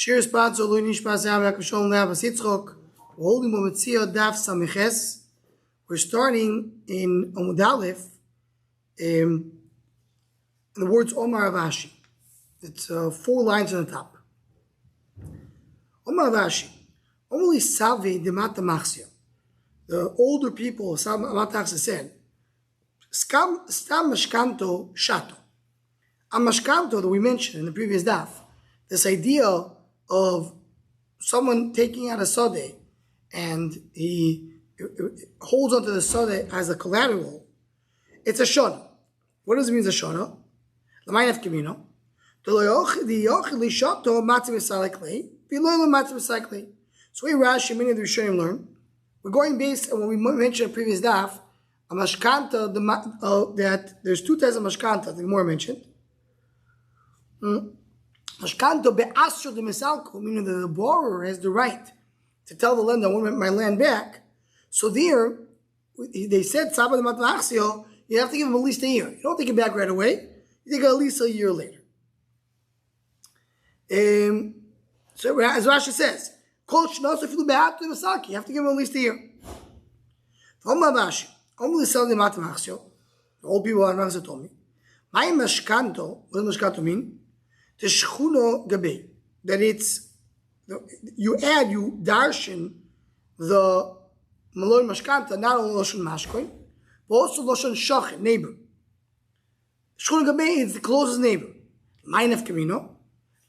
Shir sponsor Lui Nishmas Yamak Shalom Le'Abbas Yitzchok. We're holding Metzia Daf Samiches. We're starting in Amud Aleph. In the words Omar Avashi. It's 4 lines on the top. Omar Avashi. Only Savi Demat Metzia. The older people, Samat said, Stam Mashkanto Shato. A Mashkanto that we mentioned in the previous daf, this idea of someone taking out a sode and he holds onto the sode as a collateral, it's a shona. What does it mean, a shona? L'maynev kivino. So we Rashi, many of the Rishonim learn. We're going based on what we mentioned in the previous daf, a mashkanta, that there's 2 types of mashkanta, the Gemara mentioned. Mashkanto be'asr de misalko, meaning that the borrower has the right to tell the lender, I want my land back. So there, they said, you have to give him at least a year. You don't take it back right away. You take it at least a year later. So as Rashi says, you have to give him at least a year. The old people are Machzor told me, my mashkanto, what does mashkanto mean? That it's, you darshan the malon mashkanta, not only loshon mashkoin, but also loshon shochet, neighbor. Shchuna gabei is the closest neighbor. Ma'inaf kamino,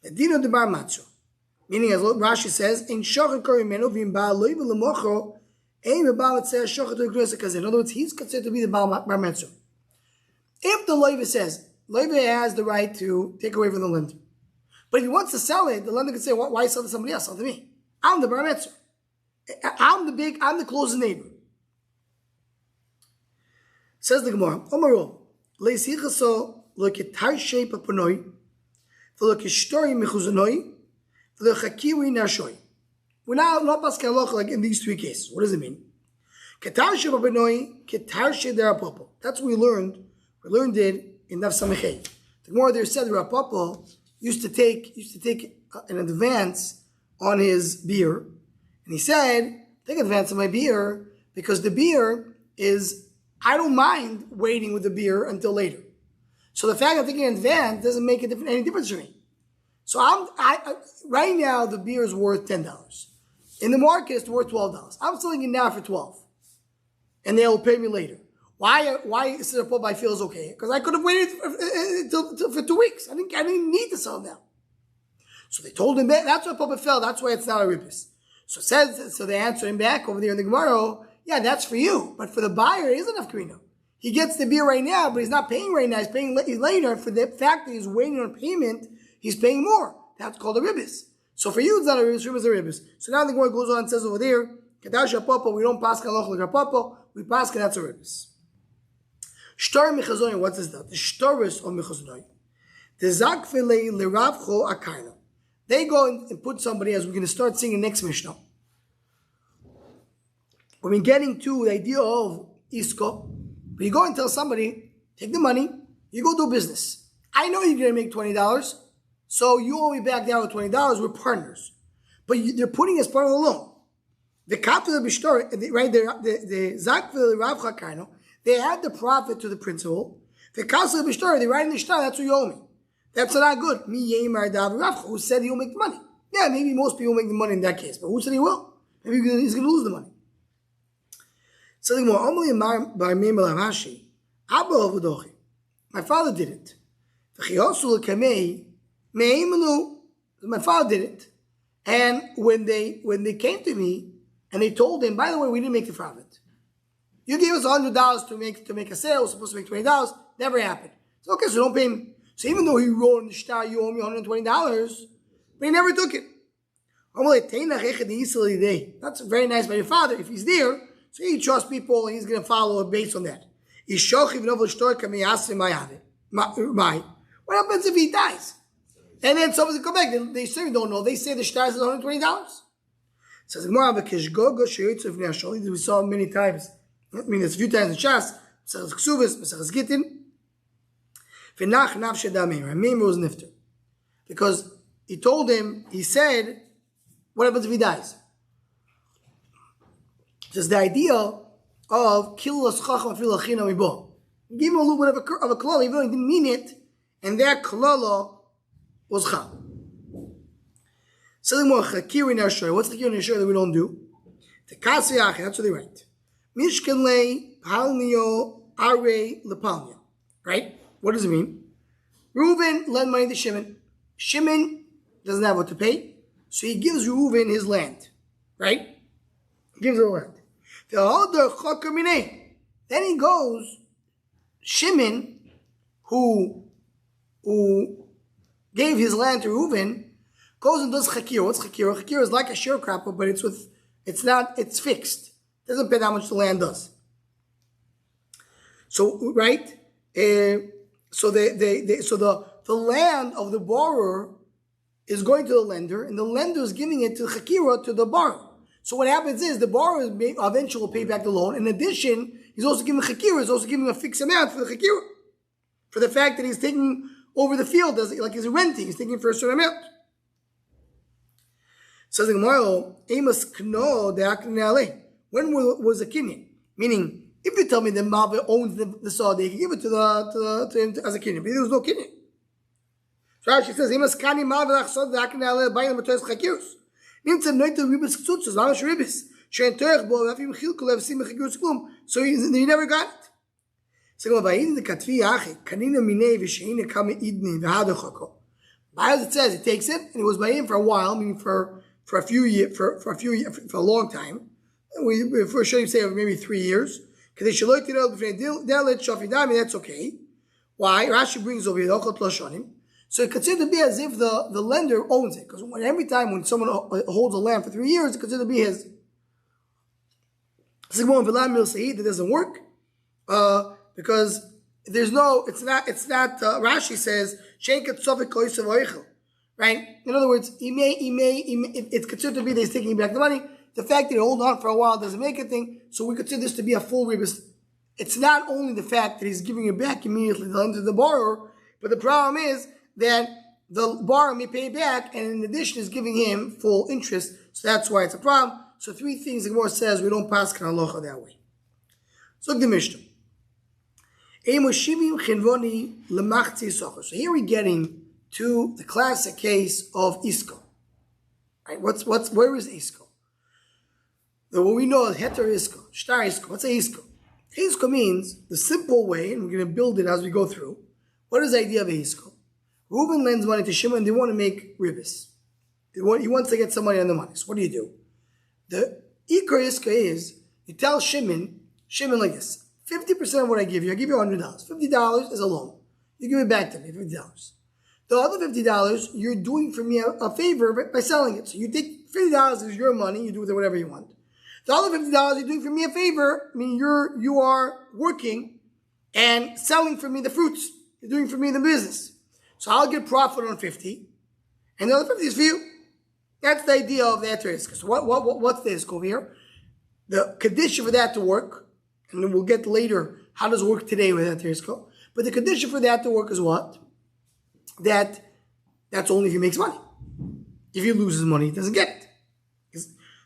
the dino de bar matzo. Meaning, as Rashi says, in shochet korimeno v'im ba'al loy v'lemocho, ein v'ba'al etzeh shochet u'knesa kazeh. In other words, he's considered to be the bar matzo. If the loiva says, loiva has the right to take away from the lender. But if he wants to sell it, the lender can say, why sell to somebody else? Sell to me. I'm the bar mitzvah. I'm the closest neighbor. Says the Gemara, Omaro, leisichaso loketar shape aponoi, v'lokeshtori mechuzanoi, v'lochakiwi nashoi. We're now not pasking halacha like in these 3 cases. What does it mean? Ketar shape aponoi, ketar shape derapopo. That's what we learned. We learned it in Daf Samechei. The Gemara there said the Rapapo used to take an advance on his beer, and he said, take advance on my beer because the beer is, I don't mind waiting with the beer until later. So the fact of taking an advance doesn't make any difference to me. So right now the beer is worth $10. In the market it's worth $12. I'm selling it now for $12, and they'll pay me later. Why is it a pub I feel is okay? Because I could have waited for 2 weeks. I didn't need to sell now. So they told him that. That's why pub fell. That's why it's not a ribis. So they answered him back over there in the Gemara. Yeah, that's for you, but for the buyer, it isn't enough kamino. He gets the beer right now, but he's not paying right now. He's paying later. For the fact that he's waiting on payment, he's paying more. That's called a ribis. So for you, it's not a ribis. Ribis is a ribis. So now the Gemara goes on and says over there, Kadash Papa, we don't pass kaloch like Papa. We pass that's a ribis. Shtar mechazoni, what is that? The shtaris of mechazoni. The zakvele leravcho akarna. They go and put somebody, as we're going to start seeing in the next Mishnah. When we're getting to the idea of isko, but you go and tell somebody, take the money, you go do business. I know you're going to make $20, so you owe me back down with $20. We're partners, but they're putting as part of the loan. The kapta b'shtar, right there, the zakvele leravcho akarna. They add the profit to the principal. The kasel b'shtar, they write in the shtar, that's what you owe me. That's not good. Me yemar dav Rav, who said he'll make the money? Yeah, maybe most people make the money in that case, but who said he will? Maybe he's going to lose the money. So the more my father did it. My father did it, and when they came to me and they told him, by the way, we didn't make the profit. You gave us $100 to make a sale. We're supposed to make $20. Never happened. So okay, so don't pay me. So even though he wrote in the shtar, you owe me $120, but he never took it. That's very nice by your father. If he's there, so he trusts people and he's going to follow based on that. What happens if he dies? And then someone's going to come back. They certainly don't know. They say the shtar is $120. Says we saw many times. I mean, it's a few times in Shas. Mesachas Ksubis, Mesachas Gittin. V'nach nafshe damei. Ramim was nifter. Because he said, what happens if he dies? Just the idea of killas chacham fil achina mibo. Give him a little bit of a klala, even though he didn't mean it, and that klala was chal. Something more chakir in our show. What's the chakir in our show that we don't do? The kasiyach, that's what they write. Mishkanle palnio are lepalnia. Right? What does it mean? Reuven lent money to Shimon. Shimon doesn't have what to pay, so he gives Reuven his land. Right? He gives him the land. Then he goes, Shimon, who gave his land to Reuven, goes and does chakir. What's chakir? Chakir is like a sharecropper, but it's fixed. It doesn't pay how much the land does. So right, so the land of the borrower is going to the lender, and the lender is giving it to chakira to the borrower. So what happens is the borrower eventually will pay back the loan. In addition, he's also giving chakira. He's also giving a fixed amount for the chakira, for the fact that he's taking over the field like he's renting. He's taking for a certain amount. Says the Gemara, "Amos kno de'aknei." When was a kinyan? Meaning, if you tell me that Malva owns the saw, they can give it to him as a kinyan. But there was no kinyan. So Rashi says, "Amos kani Malva lachsod de'aknei b'ayim b'toyes chakirus." Nimtza noite ribis ktzutzos, lama shribis. Shein toich bo v'afim chilku le'vsim b'chakirus klum. So he never got it. So the katvi achi kanina minei v'sheina kame idni v'hadachako. As it says, he takes it, and it was by him for a while, meaning for a few years, for a long time. For sure, you say maybe 3 years. Because they shaloit delet shafidami, that's okay. Why? Rashi brings over here, so it's considered to be as if the lender owns it. Because every time when someone holds a land for 3 years, it's considered to be his. That doesn't work. Because there's no, it's not, Rashi says, right? In other words, it's considered to be that he's taking back the money. The fact that he hold on for a while doesn't make a thing, so we consider this to be a full ribis. It's not only the fact that he's giving it back immediately to the borrower, but the problem is that the borrower may pay back, and in addition is giving him full interest, so that's why it's a problem. So 3 things the Gemara says we don't pass kan halacha that way. So look at the Mishnah. So here we're getting to the classic case of isko. Right? Where is isko? What we know is heter isko, shtar isko. What's a isko? Isko means the simple way, and we're going to build it as we go through. What is the idea of a isko? Reuben lends money to Shimon, and they want to make ribis. He wants to get some money on the money. So what do? The ikar iska is, you tell Shimon like this, 50% of what I give you $100. $50 is a loan. You give it back to me, $50. The other $50, you're doing for me a favor by selling it. So you take $50 is your money, you do with it whatever you want. The other $50 you're doing for me a favor, I mean you are working and selling for me the fruits. You're doing for me the business. So I'll get profit on 50, and the other 50 is for you. That's the idea of the heter iska. So what's the iska over here? The condition for that to work, and then we'll get later how does it work today with heter iska. But the condition for that to work is what? That's only if he makes money. If he loses money, he doesn't get it.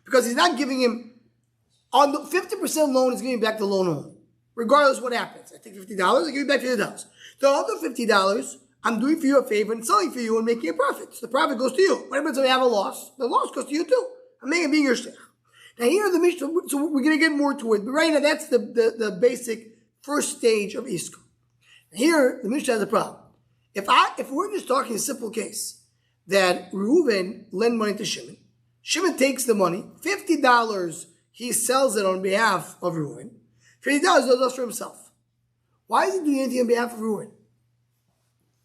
Because he's not giving him, on the 50% loan, he's giving back the loan only. Regardless of what happens. I take $50, I give you back $50. The other $50, I'm doing for you a favor and selling for you and making a profit. So the profit goes to you. What happens if we have a loss? The loss goes to you too. I'm making it being your shech. Now here the Mishnah, so we're going to get more to it, but right now that's the basic first stage of isko. Here the Mishnah has a problem. If we're just talking a simple case that Reuven lend money to Shimon, Shimon takes the money, $50 he sells it on behalf of Reuven, $50 does for himself. Why is he doing anything on behalf of Reuven?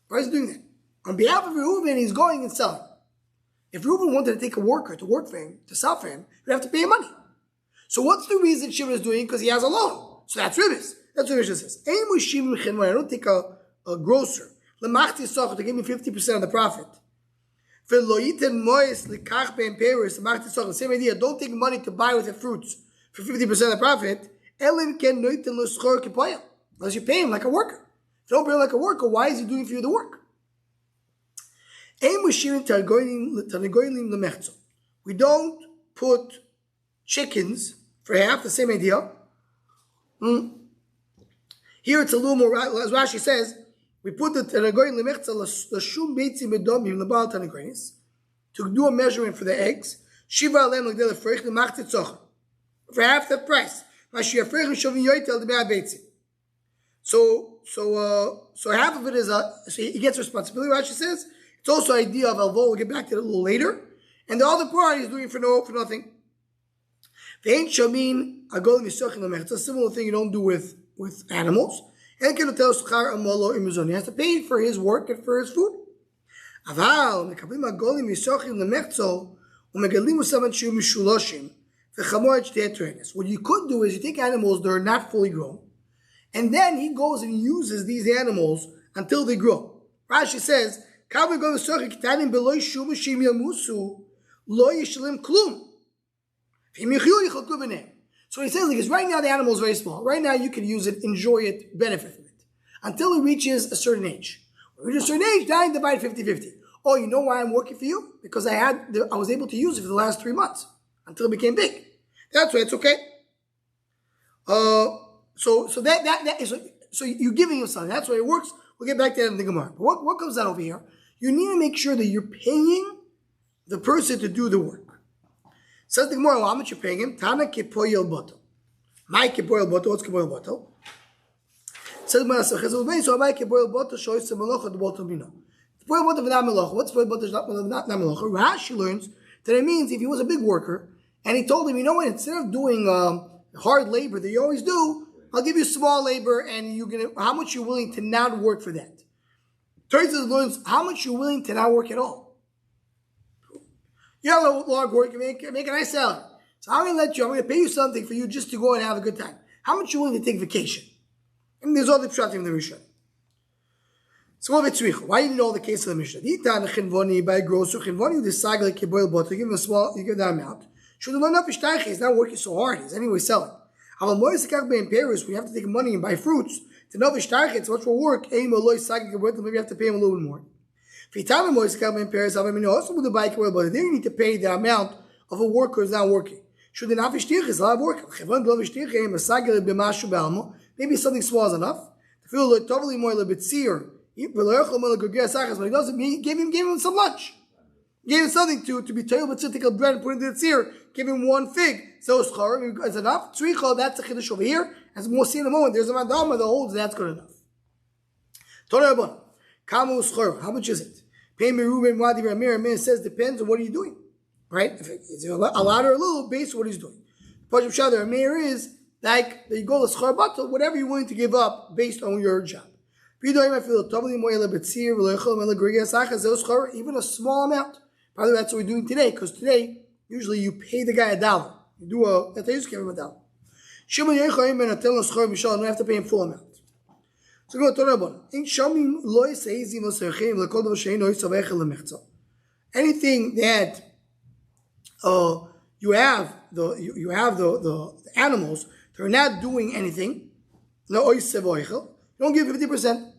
Why is he doing that? On behalf of Reuven, he's going and selling. If Reuven wanted to take a worker to work for him, to sell for him, he'd have to pay him money. So what's the reason Shimon is doing? Because he has a loan. So that's ribis. That's what Mishnah says. I don't take a grocer to give me 50% of the profit. The same idea. Don't take money to buy with the fruits for 50% of the profit. Unless you pay him like a worker. If you don't pay him like a worker, why is he doing for you the work? We don't put chickens for half, the same idea. Here it's a little more, as Rashi says, we put the Tanagoyin Lemechza Lashum Beitzim Bedomim Lebal Tanagoyinis to do a measurement for the eggs. Shiva Alem Lagdel Freich Lemachtet Zocher for half the price. Mashiach Freich Shovin Yoitel the Be'ad Beitzim. So half of it is so he gets responsibility. Rashi says it's also an idea of Alvo. We'll get back to it a little later. And the other part he's doing for nothing. The ain't shamin agol misochin lemech. It's a similar thing you don't do with animals. And can tell schar amolo imuzon. He has to pay for his work and for his food. Aval mekablim agol misochin lemechzo umegalim usavan shu mishuloshim v'chamoed shteetrenes. What you could do is you take animals that are not fully grown, and then he goes and uses these animals until they grow. Rashi says, "Kabel go misochin kitanim beloy shu mishim yamusu lo yishlim klum." So he says, because right now the animal is very small. Right now you can use it, enjoy it, benefit from it. Until it reaches a certain age. When it reaches a certain age, then I divide 50-50. Oh, you know why I'm working for you? Because I was able to use it for the last 3 months. Until it became big. That's why it's okay. So you're giving him something. That's why it works. We'll get back to that in the Gemara. But what comes out over here? You need to make sure that you're paying the person to do the work. Says the Gemara, how much you're paying him? Tana kipoyel boto. My kipoyel boto, what's kipoyel boto? Says the Gemara, so my kipoyel boto shows the melocha the boto bino. Kipoyel boto v'nam melocha. What's kipoyel boto not melocha? Rashi learns that it means if he was a big worker and he told him, you know what, instead of doing hard labor that you always do, I'll give you small labor and how much you're willing to not work for that. Teresa learns how much you're willing to not work at all. You have a log work, you make a nice salary. So I'm going to pay you something for you just to go and have a good time. How much are you willing to take vacation? And there's all the pshatim in the Mishnah. So why do you know the case of the Mishnah? By grocer, chinvoni, the saga like kiboil boto, you give him a small, you give that amount. Should learn up he's not working so hard, he's anyway selling. In Paris, we have to take money and buy fruits. To know it's much more work. Maybe you have to pay him a little bit more. There you need to pay the amount of a worker who's not working. Maybe something small is enough. But he doesn't, give him some lunch. Give him something to be told with typical bread and put into the tzir. Give him 1 fig. So it's enough. Tzricha, that's a chiddush over here. As we'll see in a moment, there's a madama that holds that's good enough. How much is it? Pay me Ruben Wadi Ramir says depends on what are you doing. Right? If it's a lot or a little based on what he's doing. Pajam Shadar Ramir is like that you go to schar batal, whatever you're willing to give up based on your job. Even a small amount. Probably that's what we're doing today, because today usually you pay the guy $1. You do that they just give him $1. You don't have to pay him full amount. So go to Rabban. Anything that you have the animals that are not doing anything, you don't give 50%.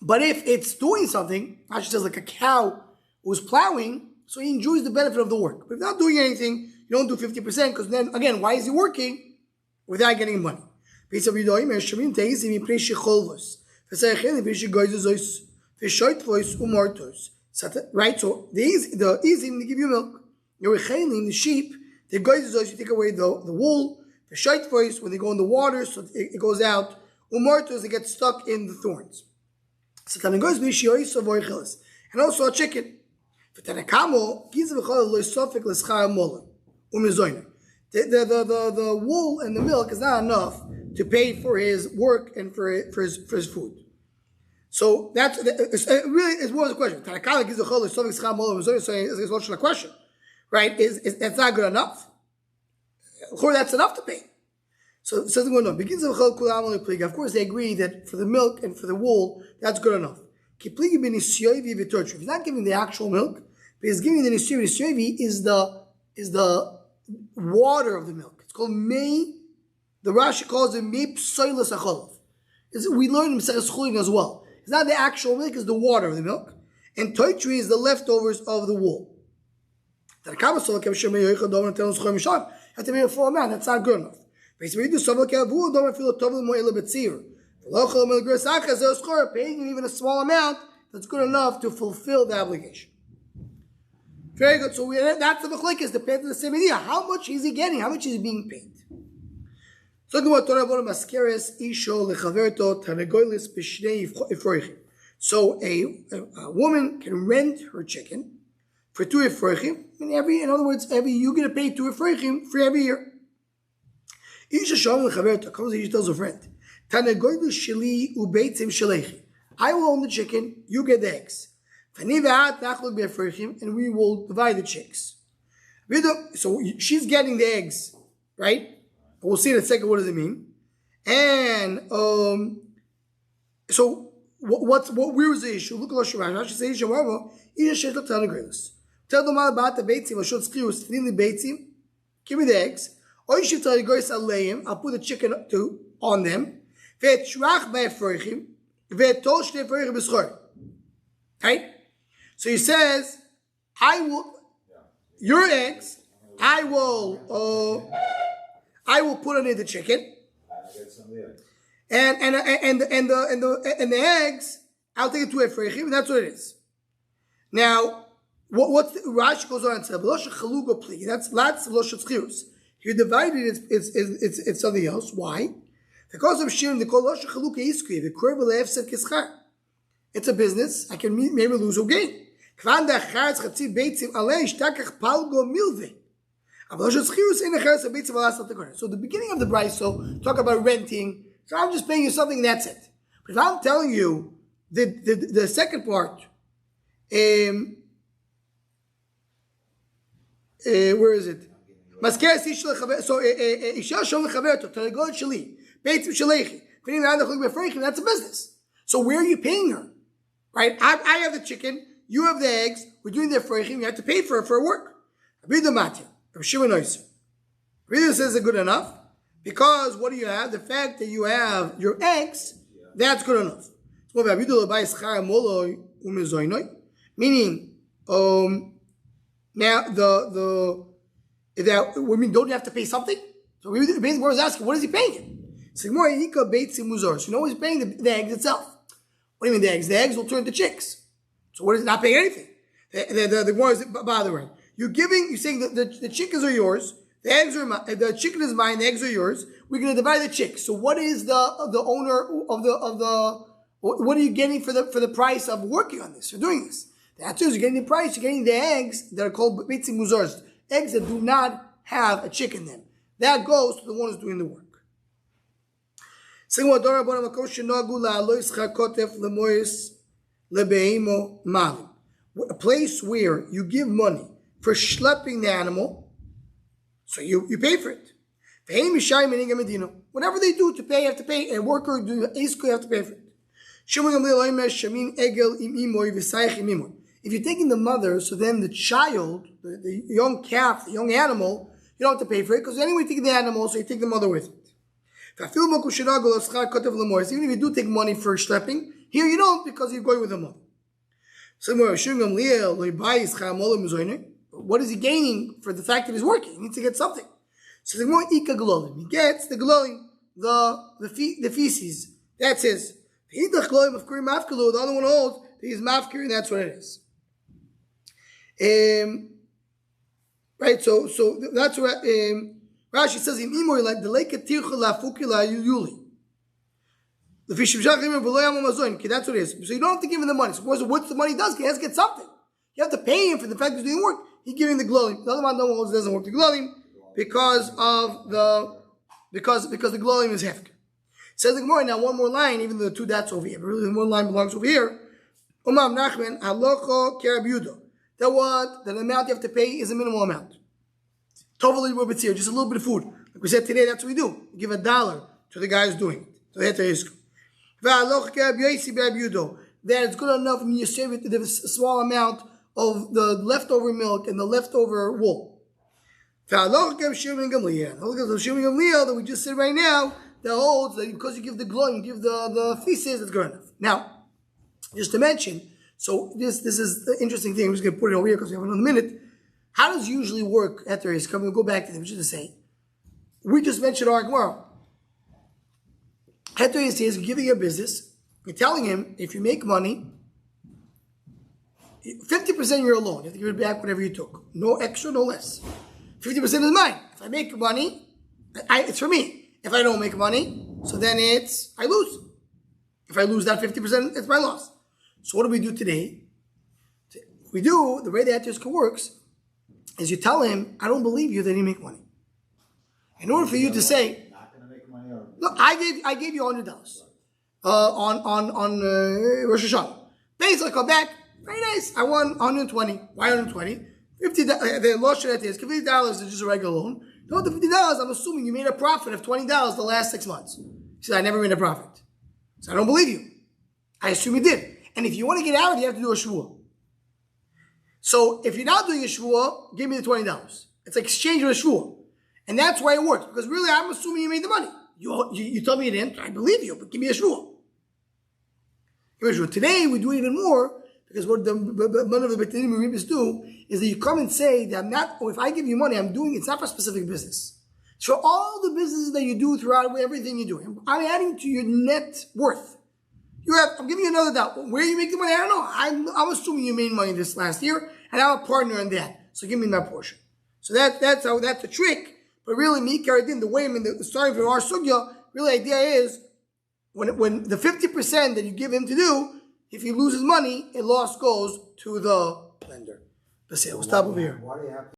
But if it's doing something, Rashi says like a cow who's plowing, so he enjoys the benefit of the work. But if not doing anything, you don't do 50%, because then again, why is he working without getting money? Right, so the easy to give you milk. The sheep, the guys you take away the wool, the shite voice when they go in the water, so it goes out. Umartos, they get stuck in the thorns. And also a chicken. The wool and the milk is not enough to pay for his work and for his food. So that's really is more of the question. So a question, right? Is that's not good enough? That's enough to pay. So it says no. Of course, they agree that for the milk and for the wool, that's good enough. If he's not giving the actual milk, but he's giving the nisyovi is the water of the milk. It's called mei. The Rashi calls it mei psoilas acholav. We learned in Metzia as well. It's not the actual milk, it's the water of the milk. And toitri is the leftovers of the wool. You have to be a full amount, that's not good enough. Basically, you do don't feel paying even a small amount, that's good enough to fulfill the obligation. Very good. So that's the machlekes, the paid to the same idea. How much is he getting? How much is he being paid? So a woman can rent her chicken for 2 ifrochim. In other words, you get to pay 2 ifrochim for every year. Comes he tells a friend, I will own the chicken, you get the eggs. And we will divide the chicks. So she's getting the eggs, right? We'll see in a second what does it mean. And so where is the issue? Look at Rashi says, tell them about the beitzim. Give me the eggs. Or you should tell the guys I'll put the chicken on them. Right? So he says, I will your eggs, I will put it in the chicken. And the eggs, I'll take it to Efrachim, and that's what it is. Now, what's Rashi goes on and says, that's lots of Losh Tzchirus. If you divide it, it's something else. Why? Because of Shirim, they call Losh Chaluka Iskri, the Kurva Le'efset Kischar. It's a business, I can maybe lose or gain. So the beginning of the brayso talk about renting. So I'm just paying you something, that's it. But if I'm telling you the second part, where is it? So that's a business. So where are you paying her? Right? I have the chicken, you have the eggs, we're doing the freichim, you have to pay for work. Read the Metzia. Read says it's good enough because what do you have? The fact that you have your eggs, that's good enough. Meaning, now don't you have to pay something? So we was asking, what is he paying him? So you know he's paying the eggs itself. What do you mean the eggs? The eggs will turn to chicks. So what is not paying anything? The one is bothering. You're saying that the chickens are yours, the eggs are mine, the chicken is mine, the eggs are yours. We're going to divide the chicks. So what is the owner of the what are you getting for the price of working on this, for doing this? The answer is you're getting the price. You're getting the eggs that are called beitzim muzars, eggs that do not have a chick in them. That goes to the one who's doing the work. A place where you give money for schlepping the animal, so you pay for it. Whatever they do to pay, you have to pay. A worker do you have to pay for it. If you're taking the mother, so then the child, the young calf, the young animal, you don't have to pay for it because anyway you take the animal, so you take the mother with it. Even if you do take money for schlepping, here you don't because you're going with the mother. What is he gaining for the fact that he's working? He needs to get something. So he gets the glolim, the feces. That's his. The other one holds he's mafkir, and that's what it is. Right. So that's what Rashi says in Imoy, like the lake tircha lafukila yuli. The fish that's what it is. So you don't have to give him the money. So what the money does, he has to get something. You have to pay him for the fact that he's doing work. He's giving the glolim. The other one doesn't work the glolim because the glolim is hefker. Says the Gemara, now one more line, even though the two dots over here, but really one line belongs over here. Umam Nachman, halacha kerabudo. That the amount you have to pay is a minimal amount. Tovali Robitzir, just a little bit of food. Like we said today, that's what we do. We give $1 to the guy who's doing it. So that's the that it's good enough when you save it a small amount of the leftover milk and the leftover wool. That we just said right now, that holds that because you give the glow, you give the feces, it's good enough. Now, Just to mention, so this is the interesting thing. I'm just going to put it over here because we have another minute. How does it usually work after he's coming? We'll go back to them. Just to say, we just mentioned our Gemara. After he says, giving you a business, you're telling him if you make money, 50% you're alone. You have to give it back whatever you took. No extra, no less. 50% is mine. If I make money, it's for me. If I don't make money, so then I lose. If I lose that 50%, it's my loss. So what do we do today? The way the Heter works is you tell him, I don't believe you that you make money. In order for you to say, not going to make money, or look, I gave you $100 on Rosh Hashanah. Basically, I come back, very nice. I won 120. Why 120? The law should is $50 is just a regular loan. No, the $50, I'm assuming you made a profit of $20 the last 6 months. He said, I never made a profit. So I don't believe you. I assume you did. And if you want to get out, you have to do a shvuah. So if you're not doing a shvuah, give me the $20. It's like exchange with a shvuah. And that's why it works. Because really, I'm assuming you made the money. You told me you didn't. I believe you, but give me a shvuah. Today, we do even more. Because what one of the Beit Dinim Rebbeis do is that you come and say that if I give you money, it's not for a specific business. It's for all the businesses that you do throughout everything you do. I'm adding to your net worth. I'm giving you another doubt. Where you make the money, I don't know. I'm assuming you made money this last year, and I'm a partner in that. So give me that portion. So that's the trick. But really, the way starting from our sugya, really the idea is when the 50% that you give him to do, if he loses money, a loss goes to the lender. Let's see, we'll stop over here. Why do you have to